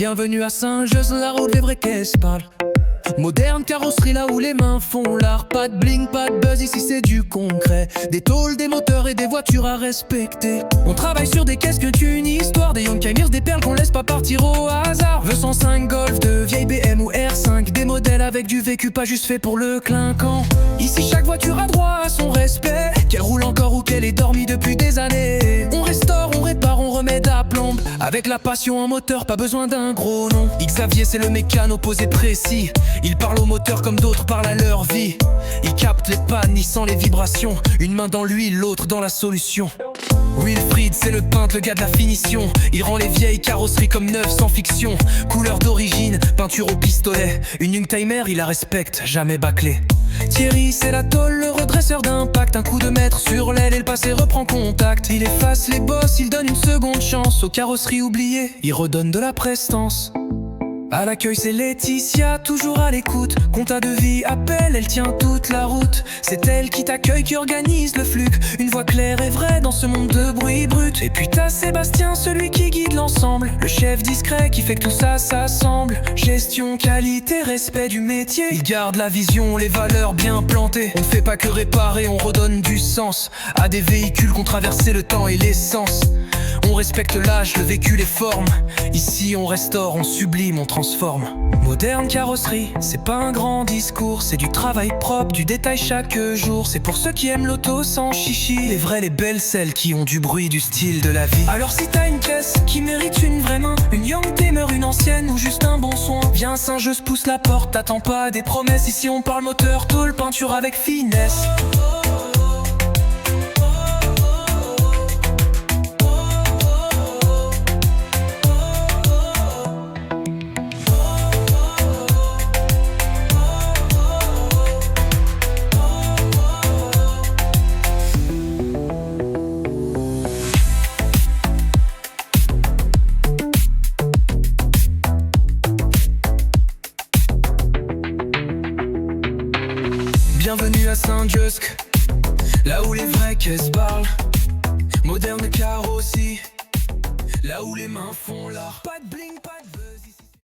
Bienvenue à Saint-Just, la route des vrais caisses parlent. Moderne carrosserie là où les mains font l'art. Pas de bling, pas de buzz, ici c'est du concret. Des tôles, des moteurs et des voitures à respecter. On travaille sur des caisses qu'une histoire. Des Young Camers, des perles qu'on laisse pas partir au hasard. Veux 105 Golf, de vieilles BM ou R5. Des modèles avec du vécu, pas juste fait pour le clinquant. Ici chaque voiture a droit à son respect. Qu'elle roule encore ou qu'elle ait dormi depuis des années. On restaure, on répare, on remet à plomb. Avec la passion en moteur, pas besoin d'un gros nom. Xavier c'est le mécano posé précis. Il parle au moteur comme d'autres parlent à leur vie. Il capte les pannes, il sent les vibrations. Une main dans l'huile, l'autre dans la solution. Wilfried c'est le peintre, le gars de la finition. Il rend les vieilles carrosseries comme neuves sans fiction. Couleur d'origine, peinture au pistolet. Une Youngtimer, il la respecte, jamais bâclée. Thierry c'est la tôle, le redresseur d'impact. Un coup de maître sur l'aile et le passé reprend contact. Il efface les bosses, il donne une seconde chance. Aux carrosseries oubliées, il redonne de la prestance. À l'accueil c'est Laetitia, toujours à l'écoute. Compta de vie, appelle, elle tient toute la route. C'est elle qui t'accueille, qui organise le flux. Une voix claire et vraie dans ce monde de bruit brut. Et puis t'as Sébastien, celui qui guide l'ensemble. Le chef discret qui fait que tout ça s'assemble. Gestion, qualité, respect du métier. Il garde la vision, les valeurs bien plantées. On ne fait pas que réparer, on redonne du sens à des véhicules qu'on traversait le temps et l'essence. On respecte l'âge, le vécu, les formes. Ici on restaure, on sublime, on transforme. Moderne carrosserie, c'est pas un grand discours. C'est du travail propre, du détail chaque jour. C'est pour ceux qui aiment l'auto sans chichi. Les vraies, les belles, celles qui ont du bruit, du style, de la vie. Alors si t'as une caisse qui mérite une vraie main, une Youngtimer, une ancienne ou juste un bon soin, viens Saint-Just, pousse la porte, t'attends pas des promesses. Ici on parle moteur, tôle, peinture avec finesse. Bienvenue à Saint-Just, là où les vrais caisses parlent. Moderne carrosserie, là où les mains font l'art. Pas de bling, pas de buzz.